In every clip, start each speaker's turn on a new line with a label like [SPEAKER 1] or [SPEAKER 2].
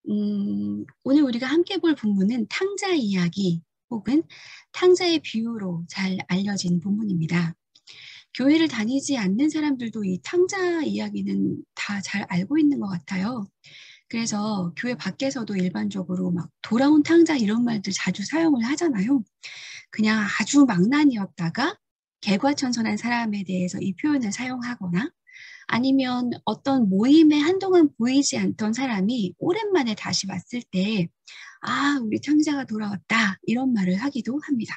[SPEAKER 1] 오늘 우리가 함께 볼 본문은 탕자 이야기 혹은 탕자의 비유로 잘 알려진 본문입니다. 교회를 다니지 않는 사람들도 이 탕자 이야기는 다 잘 알고 있는 것 같아요. 그래서 교회 밖에서도 일반적으로 막 돌아온 탕자 이런 말들 자주 사용을 하잖아요. 그냥 아주 망난이었다가 개과천선한 사람에 대해서 이 표현을 사용하거나 아니면 어떤 모임에 한동안 보이지 않던 사람이 오랜만에 다시 왔을 때, 아, 우리 탕자가 돌아왔다. 이런 말을 하기도 합니다.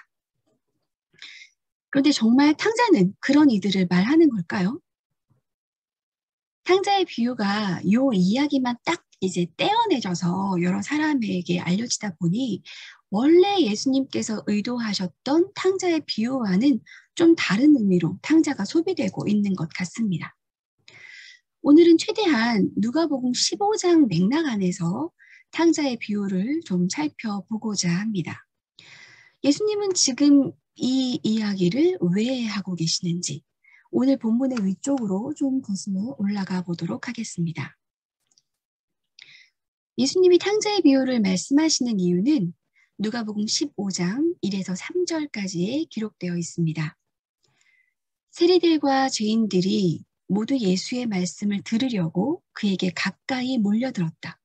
[SPEAKER 1] 그런데 정말 탕자는 그런 이들을 말하는 걸까요? 탕자의 비유가 요 이야기만 딱 이제 떼어내져서 여러 사람에게 알려지다 보니 원래 예수님께서 의도하셨던 탕자의 비유와는 좀 다른 의미로 탕자가 소비되고 있는 것 같습니다. 오늘은 최대한 누가복음 15장 맥락 안에서 탕자의 비유를 좀 살펴보고자 합니다. 예수님은 지금 이 이야기를 왜 하고 계시는지 오늘 본문의 위쪽으로 좀 거슬러 올라가 보도록 하겠습니다. 예수님이 탕자의 비유를 말씀하시는 이유는 누가복음 15장 1에서 3절까지에 기록되어 있습니다. 세리들과 죄인들이 모두 예수의 말씀을 들으려고 그에게 가까이 몰려들었다.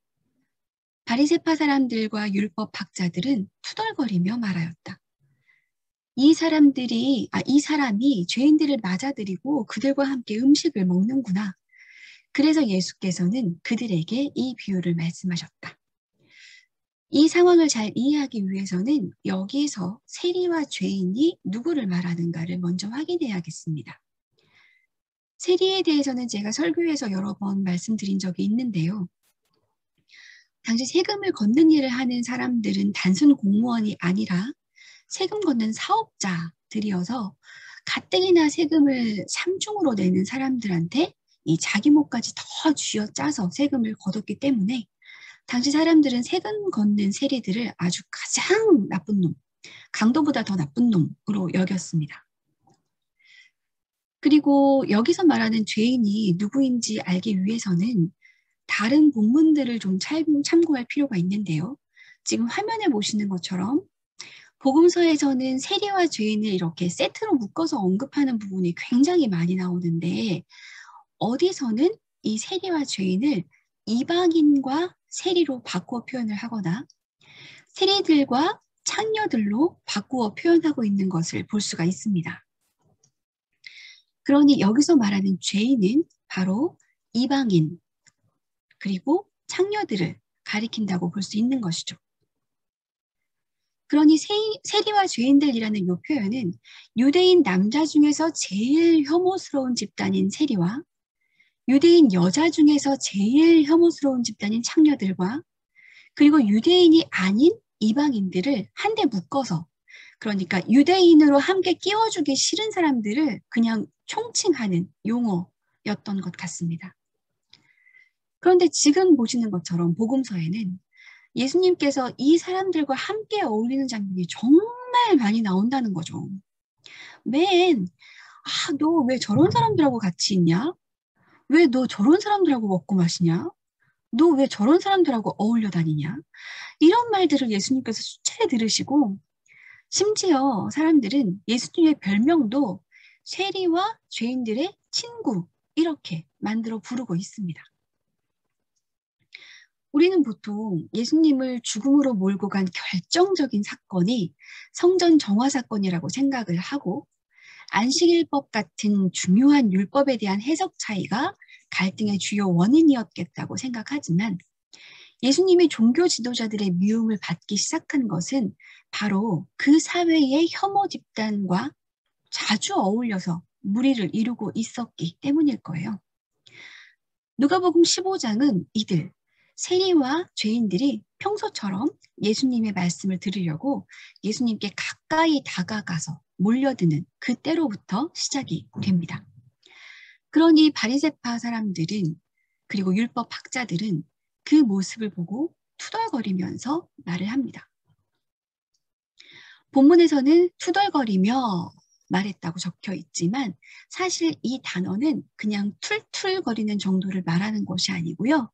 [SPEAKER 1] 바리새파 사람들과 율법 학자들은 투덜거리며 말하였다. 이 사람이 죄인들을 맞아들이고 그들과 함께 음식을 먹는구나. 그래서 예수께서는 그들에게 이 비유를 말씀하셨다. 이 상황을 잘 이해하기 위해서는 여기서 세리와 죄인이 누구를 말하는가를 먼저 확인해야겠습니다. 세리에 대해서는 제가 설교에서 여러 번 말씀드린 적이 있는데요. 당시 세금을 걷는 일을 하는 사람들은 단순 공무원이 아니라 세금 걷는 사업자들이어서 가뜩이나 세금을 삼중으로 내는 사람들한테 이 자기 몫까지 더 쥐어짜서 세금을 걷었기 때문에 당시 사람들은 세금 걷는 세리들을 아주 가장 나쁜 놈, 강도보다 더 나쁜 놈으로 여겼습니다. 그리고 여기서 말하는 죄인이 누구인지 알기 위해서는 다른 본문들을 좀 참고할 필요가 있는데요. 지금 화면에 보시는 것처럼 복음서에서는 세리와 죄인을 이렇게 세트로 묶어서 언급하는 부분이 굉장히 많이 나오는데 어디서는 이 세리와 죄인을 이방인과 세리로 바꾸어 표현을 하거나 세리들과 창녀들로 바꾸어 표현하고 있는 것을 볼 수가 있습니다. 그러니 여기서 말하는 죄인은 바로 이방인 그리고 창녀들을 가리킨다고 볼 수 있는 것이죠. 그러니 세리와 죄인들이라는 이 표현은 유대인 남자 중에서 제일 혐오스러운 집단인 세리와 유대인 여자 중에서 제일 혐오스러운 집단인 창녀들과 그리고 유대인이 아닌 이방인들을 한데 묶어서 그러니까 유대인으로 함께 끼워주기 싫은 사람들을 그냥 총칭하는 용어였던 것 같습니다. 그런데 지금 보시는 것처럼 복음서에는 예수님께서 이 사람들과 함께 어울리는 장면이 정말 많이 나온다는 거죠. 너 왜 저런 사람들하고 같이 있냐? 왜 너 저런 사람들하고 먹고 마시냐? 너 왜 저런 사람들하고 어울려 다니냐? 이런 말들을 예수님께서 수차례 들으시고 심지어 사람들은 예수님의 별명도 세리와 죄인들의 친구 이렇게 만들어 부르고 있습니다. 우리는 보통 예수님을 죽음으로 몰고 간 결정적인 사건이 성전 정화 사건이라고 생각을 하고 안식일법 같은 중요한 율법에 대한 해석 차이가 갈등의 주요 원인이었겠다고 생각하지만 예수님이 종교 지도자들의 미움을 받기 시작한 것은 바로 그 사회의 혐오 집단과 자주 어울려서 무리를 이루고 있었기 때문일 거예요. 누가복음 15장은 이들 세리와 죄인들이 평소처럼 예수님의 말씀을 들으려고 예수님께 가까이 다가가서 몰려드는 그때로부터 시작이 됩니다. 그러니 바리새파 사람들은 그리고 율법 학자들은 그 모습을 보고 투덜거리면서 말을 합니다. 본문에서는 투덜거리며 말했다고 적혀 있지만 사실 이 단어는 그냥 툴툴거리는 정도를 말하는 것이 아니고요.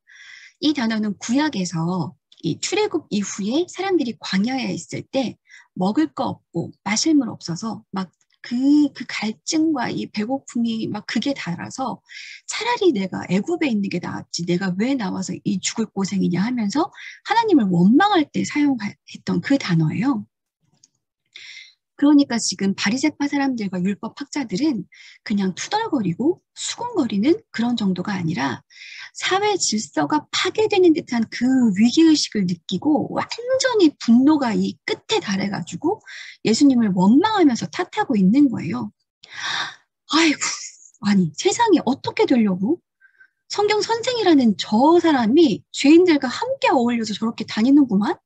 [SPEAKER 1] 이 단어는 구약에서 이 출애굽 이후에 사람들이 광야에 있을 때 먹을 거 없고 마실 물 없어서 막 그 갈증과 이 배고픔이 막 극에 달아서 차라리 내가 애굽에 있는 게 나았지 내가 왜 나와서 이 죽을 고생이냐 하면서 하나님을 원망할 때 사용했던 그 단어예요. 그러니까 지금 바리새파 사람들과 율법 학자들은 그냥 투덜거리고 수군거리는 그런 정도가 아니라 사회 질서가 파괴되는 듯한 그 위기의식을 느끼고 완전히 분노가 이 끝에 달해가지고 예수님을 원망하면서 탓하고 있는 거예요. 아이고, 아니 세상이 어떻게 되려고? 성경 선생이라는 저 사람이 죄인들과 함께 어울려서 저렇게 다니는구만?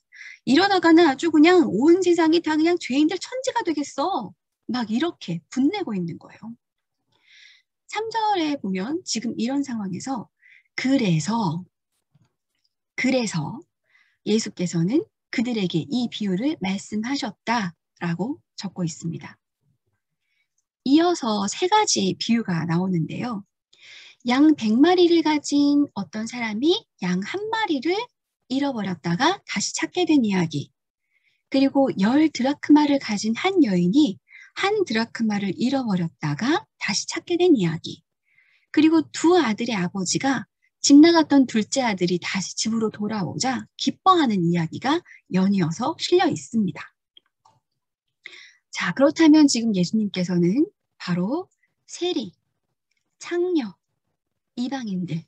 [SPEAKER 1] 이러다가는 아주 그냥 온 세상이 다 그냥 죄인들 천지가 되겠어. 막 이렇게 분내고 있는 거예요. 3절에 보면 지금 이런 상황에서 그래서 예수께서는 그들에게 이 비유를 말씀하셨다라고 적고 있습니다. 이어서 세 가지 비유가 나오는데요. 양 100마리를 가진 어떤 사람이 양 1마리를 잃어버렸다가 다시 찾게 된 이야기. 그리고 10드라크마를 가진 한 여인이 한 드라크마를 잃어버렸다가 다시 찾게 된 이야기. 그리고 두 아들의 아버지가 집 나갔던 둘째 아들이 다시 집으로 돌아오자 기뻐하는 이야기가 연이어서 실려 있습니다. 자, 그렇다면 지금 예수님께서는 바로 세리, 창녀, 이방인들,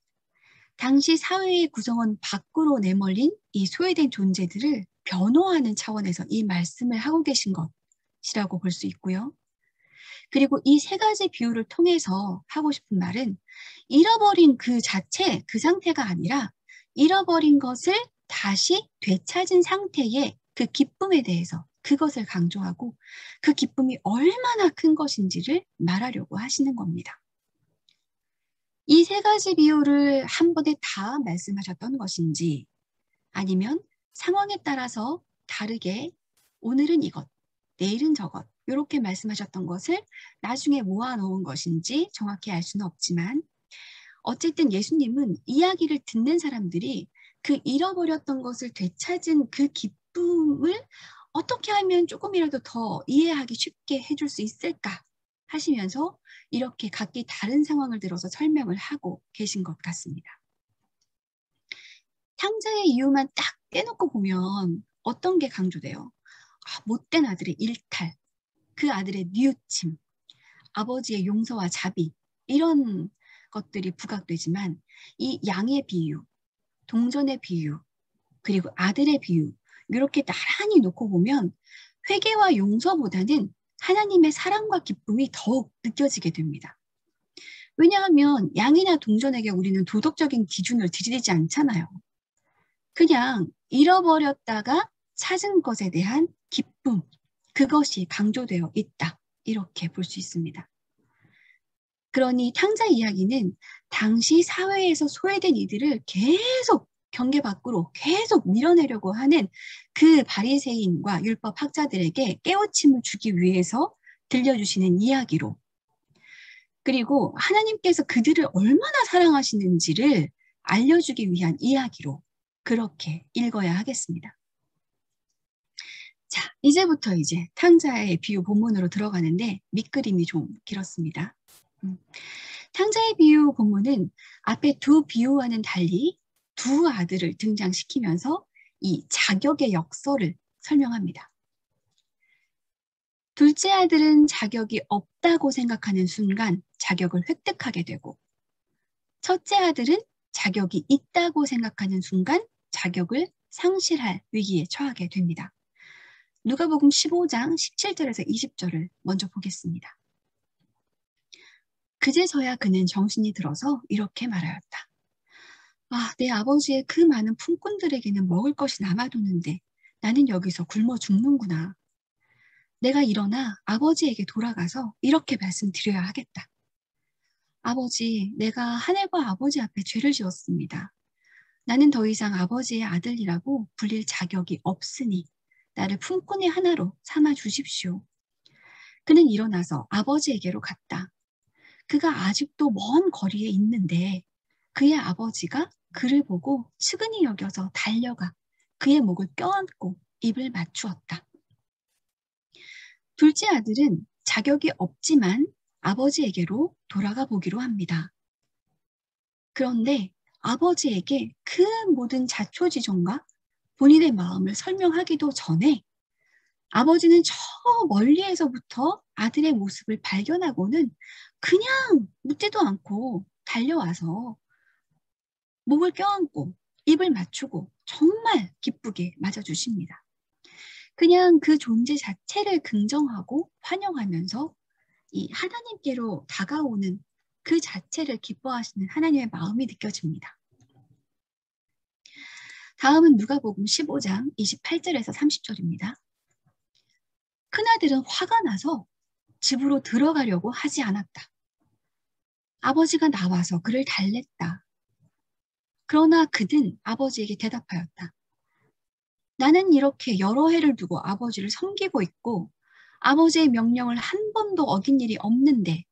[SPEAKER 1] 당시 사회의 구성원 밖으로 내몰린 이 소외된 존재들을 변호하는 차원에서 이 말씀을 하고 계신 것이라고 볼 수 있고요. 그리고 이 세 가지 비유를 통해서 하고 싶은 말은 잃어버린 그 자체, 그 상태가 아니라 잃어버린 것을 다시 되찾은 상태의 그 기쁨에 대해서 그것을 강조하고 그 기쁨이 얼마나 큰 것인지를 말하려고 하시는 겁니다. 이 세 가지 비유를 한 번에 다 말씀하셨던 것인지 아니면 상황에 따라서 다르게 오늘은 이것, 내일은 저것 이렇게 말씀하셨던 것을 나중에 모아놓은 것인지 정확히 알 수는 없지만 어쨌든 예수님은 이야기를 듣는 사람들이 그 잃어버렸던 것을 되찾은 그 기쁨을 어떻게 하면 조금이라도 더 이해하기 쉽게 해줄 수 있을까 하시면서 이렇게 각기 다른 상황을 들어서 설명을 하고 계신 것 같습니다. 탕자의 이유만 딱 떼놓고 보면 어떤 게 강조돼요? 못된 아들의 일탈, 그 아들의 뉘우침, 아버지의 용서와 자비 이런 것들이 부각되지만 이 양의 비유, 동전의 비유, 그리고 아들의 비유 이렇게 나란히 놓고 보면 회개와 용서보다는 하나님의 사랑과 기쁨이 더욱 느껴지게 됩니다. 왜냐하면 양이나 동전에게 우리는 도덕적인 기준을 들이대지 않잖아요. 그냥 잃어버렸다가 찾은 것에 대한 기쁨, 그것이 강조되어 있다. 이렇게 볼 수 있습니다. 그러니 탕자 이야기는 당시 사회에서 소외된 이들을 계속 경계 밖으로 계속 밀어내려고 하는 그 바리새인과 율법 학자들에게 깨우침을 주기 위해서 들려주시는 이야기로 그리고 하나님께서 그들을 얼마나 사랑하시는지를 알려주기 위한 이야기로 그렇게 읽어야 하겠습니다. 자, 이제부터 이제 탕자의 비유 본문으로 들어가는데 밑그림이 좀 길었습니다. 탕자의 비유 본문은 앞에 두 비유와는 달리 두 아들을 등장시키면서 이 자격의 역설을 설명합니다. 둘째 아들은 자격이 없다고 생각하는 순간 자격을 획득하게 되고 첫째 아들은 자격이 있다고 생각하는 순간 자격을 상실할 위기에 처하게 됩니다. 누가복음 15장 17절에서 20절을 먼저 보겠습니다. 그제서야 그는 정신이 들어서 이렇게 말하였다. 내 아버지의 그 많은 품꾼들에게는 먹을 것이 남아도는데 나는 여기서 굶어 죽는구나. 내가 일어나 아버지에게 돌아가서 이렇게 말씀드려야 하겠다. 아버지, 내가 하늘과 아버지 앞에 죄를 지었습니다. 나는 더 이상 아버지의 아들이라고 불릴 자격이 없으니 나를 품꾼의 하나로 삼아 주십시오. 그는 일어나서 아버지에게로 갔다. 그가 아직도 먼 거리에 있는데 그의 아버지가 그를 보고 측은히 여겨서 달려가 그의 목을 껴안고 입을 맞추었다. 둘째 아들은 자격이 없지만 아버지에게로 돌아가 보기로 합니다. 그런데 아버지에게 그 모든 자초지종과 본인의 마음을 설명하기도 전에 아버지는 저 멀리에서부터 아들의 모습을 발견하고는 그냥 묻지도 않고 달려와서 목을 껴안고 입을 맞추고 정말 기쁘게 맞아주십니다. 그냥 그 존재 자체를 긍정하고 환영하면서 이 하나님께로 다가오는 그 자체를 기뻐하시는 하나님의 마음이 느껴집니다. 다음은 누가복음 15장 28절에서 30절입니다. 큰아들은 화가 나서 집으로 들어가려고 하지 않았다. 아버지가 나와서 그를 달랬다. 그러나 그는 아버지에게 대답하였다. 나는 이렇게 여러 해를 두고 아버지를 섬기고 있고 아버지의 명령을 한 번도 어긴 일이 없는데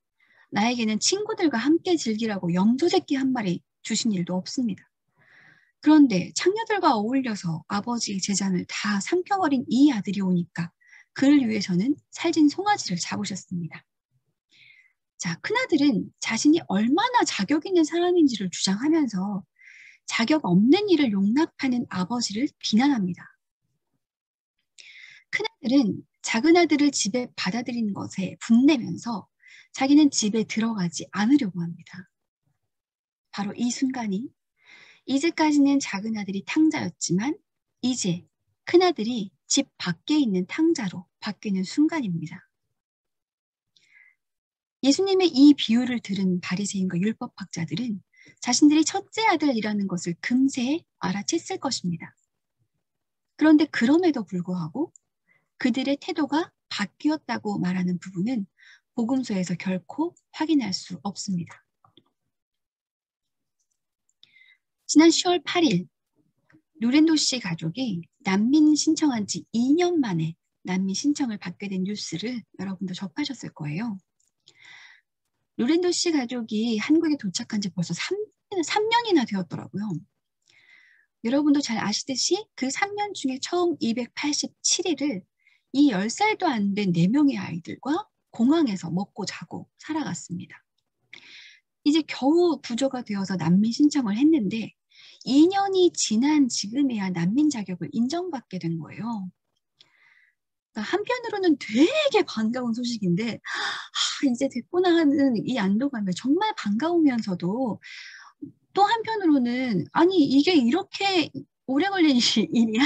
[SPEAKER 1] 나에게는 친구들과 함께 즐기라고 염소 새끼 한 마리 주신 일도 없습니다. 그런데 창녀들과 어울려서 아버지의 재산을 다 삼켜버린 이 아들이 오니까 그를 위해서는 살진 송아지를 잡으셨습니다. 자, 큰아들은 자신이 얼마나 자격 있는 사람인지를 주장하면서 자격 없는 일을 용납하는 아버지를 비난합니다. 큰아들은 작은 아들을 집에 받아들인 것에 분내면서 자기는 집에 들어가지 않으려고 합니다. 바로 이 순간이 이제까지는 작은 아들이 탕자였지만 이제 큰아들이 집 밖에 있는 탕자로 바뀌는 순간입니다. 예수님의 이 비유를 들은 바리새인과 율법학자들은 자신들이 첫째 아들이라는 것을 금세 알아챘을 것입니다. 그런데 그럼에도 불구하고 그들의 태도가 바뀌었다고 말하는 부분은 복음서에서 결코 확인할 수 없습니다. 지난 10월 8일 루렌도 씨 가족이 난민 신청한 지 2년 만에 난민 신청을 받게 된 뉴스를 여러분도 접하셨을 거예요. 루렌도 씨 가족이 한국에 도착한 지 벌써 3년이나 되었더라고요. 여러분도 잘 아시듯이 그 3년 중에 처음 287일을 이 10살도 안 된 4명의 아이들과 공항에서 먹고 자고 살아갔습니다. 이제 겨우 구조가 되어서 난민 신청을 했는데 2년이 지난 지금에야 난민 자격을 인정받게 된 거예요. 그러니까 한편으로는 되게 반가운 소식인데 이제 됐구나 하는 이 안도감이 정말 반가우면서도 또 한편으로는 아니 이게 이렇게 오래 걸릴 일이야?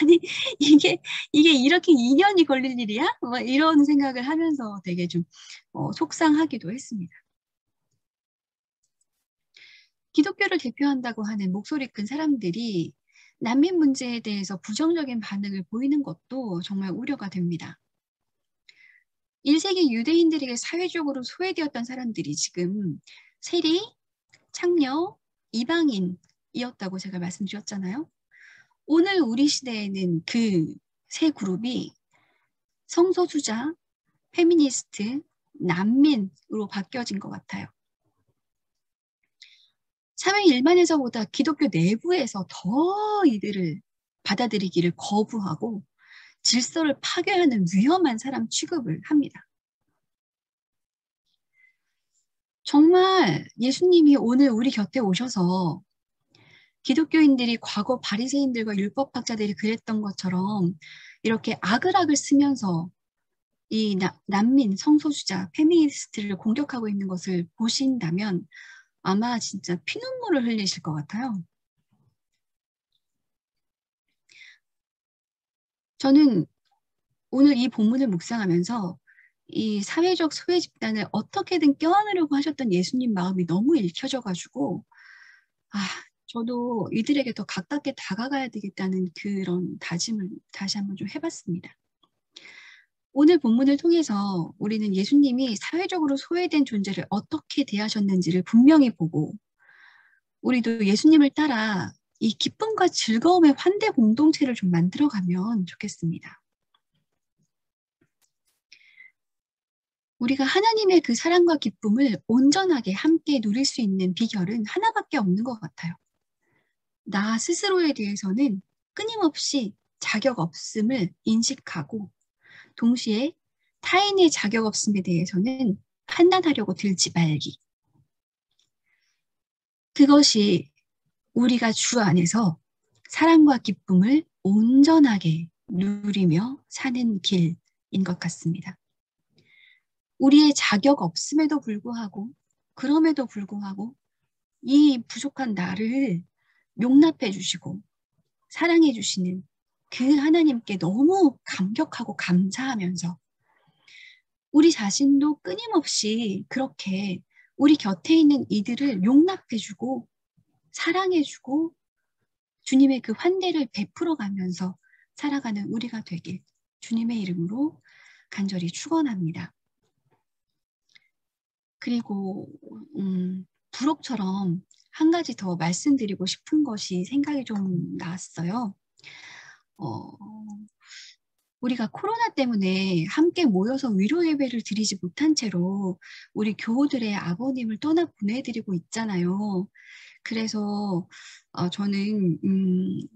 [SPEAKER 1] 아니 이게 이렇게 2년이 걸릴 일이야? 뭐 이런 생각을 하면서 되게 좀 속상하기도 했습니다. 기독교를 대표한다고 하는 목소리 큰 사람들이 난민 문제에 대해서 부정적인 반응을 보이는 것도 정말 우려가 됩니다. 1세기 유대인들에게 사회적으로 소외되었던 사람들이 지금 세리, 창녀, 이방인이었다고 제가 말씀드렸잖아요. 오늘 우리 시대에는 그 세 그룹이 성소수자, 페미니스트, 난민으로 바뀌어진 것 같아요. 사회 일반에서보다 기독교 내부에서 더 이들을 받아들이기를 거부하고 질서를 파괴하는 위험한 사람 취급을 합니다. 정말 예수님이 오늘 우리 곁에 오셔서 기독교인들이 과거 바리새인들과 율법학자들이 그랬던 것처럼 이렇게 악을 쓰면서 이 난민, 성소수자, 페미니스트를 공격하고 있는 것을 보신다면 아마 진짜 피눈물을 흘리실 것 같아요. 저는 오늘 이 본문을 묵상하면서 이 사회적 소외 집단을 어떻게든 껴안으려고 하셨던 예수님 마음이 너무 읽혀져가지고 저도 이들에게 더 가깝게 다가가야 되겠다는 그런 다짐을 다시 한번 좀 해봤습니다. 오늘 본문을 통해서 우리는 예수님이 사회적으로 소외된 존재를 어떻게 대하셨는지를 분명히 보고 우리도 예수님을 따라 이 기쁨과 즐거움의 환대 공동체를 좀 만들어가면 좋겠습니다. 우리가 하나님의 그 사랑과 기쁨을 온전하게 함께 누릴 수 있는 비결은 하나밖에 없는 것 같아요. 나 스스로에 대해서는 끊임없이 자격 없음을 인식하고 동시에 타인의 자격 없음에 대해서는 판단하려고 들지 말기. 그것이 우리가 주 안에서 사랑과 기쁨을 온전하게 누리며 사는 길인 것 같습니다. 우리의 자격 없음에도 불구하고 그럼에도 불구하고 이 부족한 나를 용납해 주시고 사랑해 주시는 그 하나님께 너무 감격하고 감사하면서 우리 자신도 끊임없이 그렇게 우리 곁에 있는 이들을 용납해 주고 사랑해 주고 주님의 그 환대를 베풀어 가면서 살아가는 우리가 되길 주님의 이름으로 간절히 축원합니다. 그리고 부록처럼 한 가지 더 말씀드리고 싶은 것이 생각이 좀 났어요. 우리가 코로나 때문에 함께 모여서 위로 예배를 드리지 못한 채로 우리 교우들의 아버님을 떠나 보내드리고 있잖아요. 그래서 저는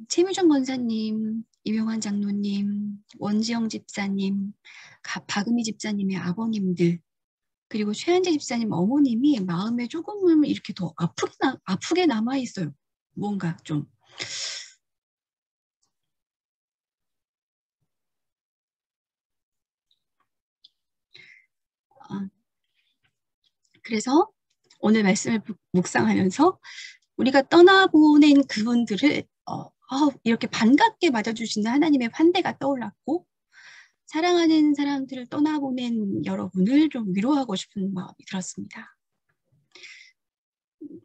[SPEAKER 1] 최미정 권사님, 이명환 장로님, 원지영 집사님, 박은미 집사님의 아버님들 그리고 최한재 집사님 어머님이 마음에 조금은 이렇게 더 아프게 남아있어요. 뭔가 좀. 그래서 오늘 말씀을 묵상하면서 우리가 떠나보낸 그분들을 이렇게 반갑게 맞아주시는 하나님의 환대가 떠올랐고 사랑하는 사람들을 떠나보낸 여러분을 좀 위로하고 싶은 마음이 들었습니다.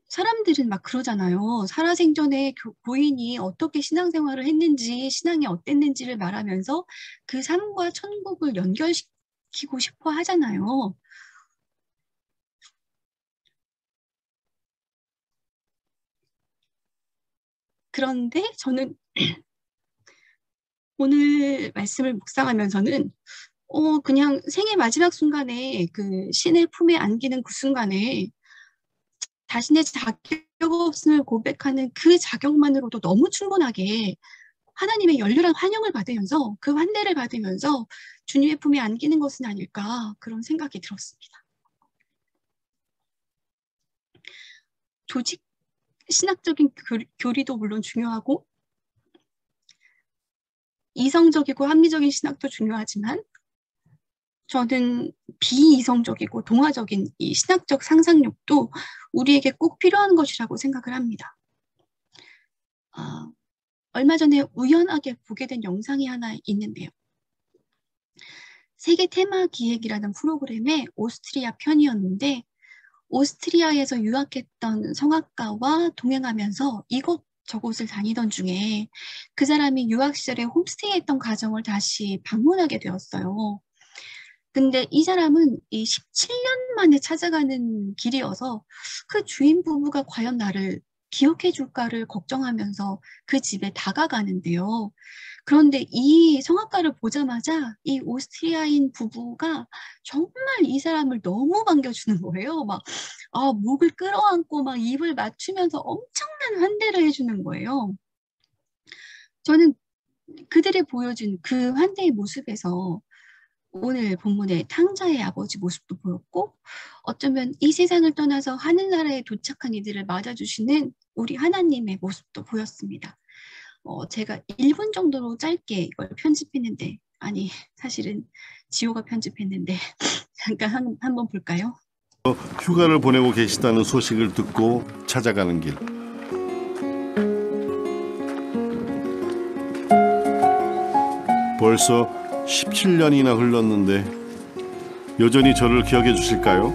[SPEAKER 1] 사람들은 막 그러잖아요. 살아생전에 고인이 어떻게 신앙생활을 했는지 신앙이 어땠는지를 말하면서 그 삶과 천국을 연결시키고 싶어 하잖아요. 그런데 저는 오늘 말씀을 묵상하면서는 그냥 생의 마지막 순간에 그 신의 품에 안기는 그 순간에 자신의 자격 없음을 고백하는 그 자격만으로도 너무 충분하게 하나님의 열렬한 환영을 받으면서 그 환대를 받으면서 주님의 품에 안기는 것은 아닐까 그런 생각이 들었습니다. 조직 신학적인 교리도 물론 중요하고 이성적이고 합리적인 신학도 중요하지만 저는 비이성적이고 동화적인 이 신학적 상상력도 우리에게 꼭 필요한 것이라고 생각을 합니다. 얼마 전에 우연하게 보게 된 영상이 하나 있는데요. 세계 테마 기획이라는 프로그램의 오스트리아 편이었는데 오스트리아에서 유학했던 성악가와 동행하면서 이곳저곳을 다니던 중에 그 사람이 유학 시절에 홈스테이 했던 가정을 다시 방문하게 되었어요. 근데 이 사람은 이 17년 만에 찾아가는 길이어서 그 주인 부부가 과연 나를 기억해 줄까를 걱정하면서 그 집에 다가가는데요. 그런데 이 성악가를 보자마자 이 오스트리아인 부부가 정말 이 사람을 너무 반겨주는 거예요. 막 목을 끌어안고 막 입을 맞추면서 엄청난 환대를 해주는 거예요. 저는 그들이 보여준 그 환대의 모습에서 오늘 본문의 탕자의 아버지 모습도 보였고 어쩌면 이 세상을 떠나서 하늘나라에 도착한 이들을 맞아주시는 우리 하나님의 모습도 보였습니다. 제가 1분 정도로 짧게 이걸 편집했는데 아니 사실은 지호가 편집했는데 잠깐 한번 볼까요?
[SPEAKER 2] 휴가를 보내고 계시다는 소식을 듣고 찾아가는 길. 벌써 17년이나 흘렀는데 여전히 저를 기억해 주실까요?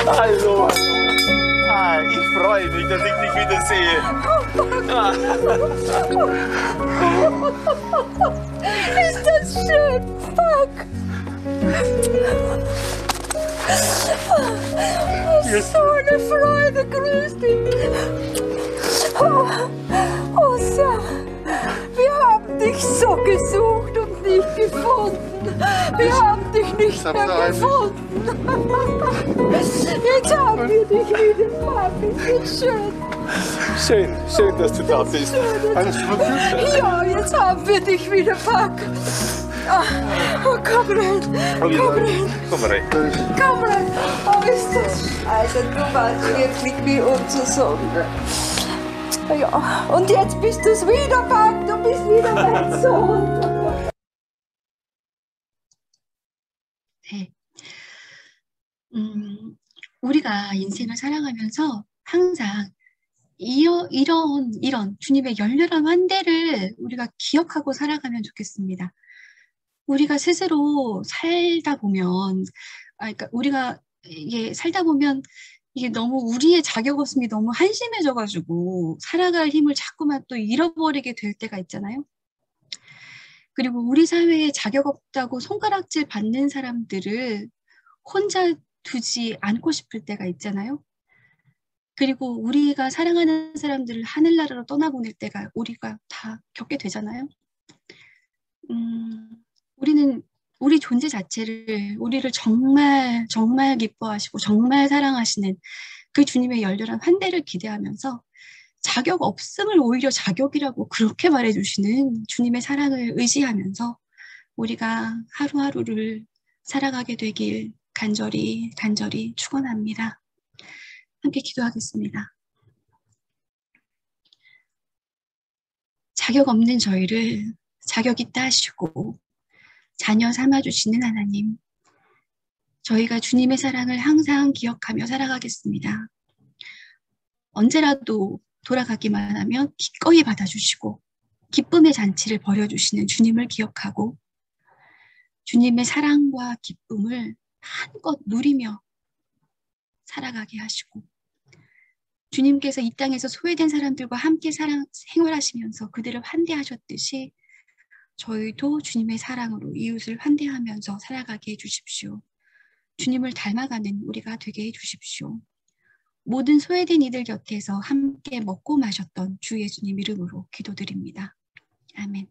[SPEAKER 3] Hallo. Ich freue mich, dass ich dich wiedersehe.
[SPEAKER 4] Ist das schön? Fuck. So eine Freude, grüß dich. Oh, Sam, wir haben dich so gesucht und haben dich gefunden. Wir haben dich nicht mehr gefunden. Jetzt haben wir dich wieder, Papi. Wie schön.
[SPEAKER 3] Schön, dass du da bist. Alles gut?
[SPEAKER 4] Ja, jetzt haben wir dich wieder, Papi. Oh, komm rein.
[SPEAKER 3] Komm rein.
[SPEAKER 4] Komm rein. Oh, ist das... Also, du warst wirklich wie unser Sohn. Ja, und jetzt bist du es wieder, Papi. Du bist wieder mein Sohn.
[SPEAKER 1] 네. 우리가 인생을 살아가면서 항상 이런 주님의 열렬한 환대를 우리가 기억하고 살아가면 좋겠습니다. 우리가 스스로 살다 보면, 그러니까 우리가 이게 살다 보면 이게 너무 우리의 자격 없음이 너무 한심해져가지고 살아갈 힘을 자꾸만 또 잃어버리게 될 때가 있잖아요. 그리고 우리 사회에 자격 없다고 손가락질 받는 사람들을 혼자 두지 않고 싶을 때가 있잖아요. 그리고 우리가 사랑하는 사람들을 하늘나라로 떠나보낼 때가 우리가 다 겪게 되잖아요. 우리는 우리 존재 자체를, 우리를 정말 정말 기뻐하시고 정말 사랑하시는 그 주님의 열렬한 환대를 기대하면서 자격 없음을 오히려 자격이라고 그렇게 말해주시는 주님의 사랑을 의지하면서 우리가 하루하루를 살아가게 되길 간절히 축원합니다. 함께 기도하겠습니다. 자격 없는 저희를 자격 있다 하시고 자녀 삼아주시는 하나님, 저희가 주님의 사랑을 항상 기억하며 살아가겠습니다. 언제라도 돌아가기만 하면 기꺼이 받아주시고 기쁨의 잔치를 벌여주시는 주님을 기억하고 주님의 사랑과 기쁨을 한껏 누리며 살아가게 하시고 주님께서 이 땅에서 소외된 사람들과 함께 생활하시면서 그들을 환대하셨듯이 저희도 주님의 사랑으로 이웃을 환대하면서 살아가게 해주십시오. 주님을 닮아가는 우리가 되게 해주십시오. 모든 소외된 이들 곁에서 함께 먹고 마셨던 주 예수님 이름으로 기도드립니다. 아멘.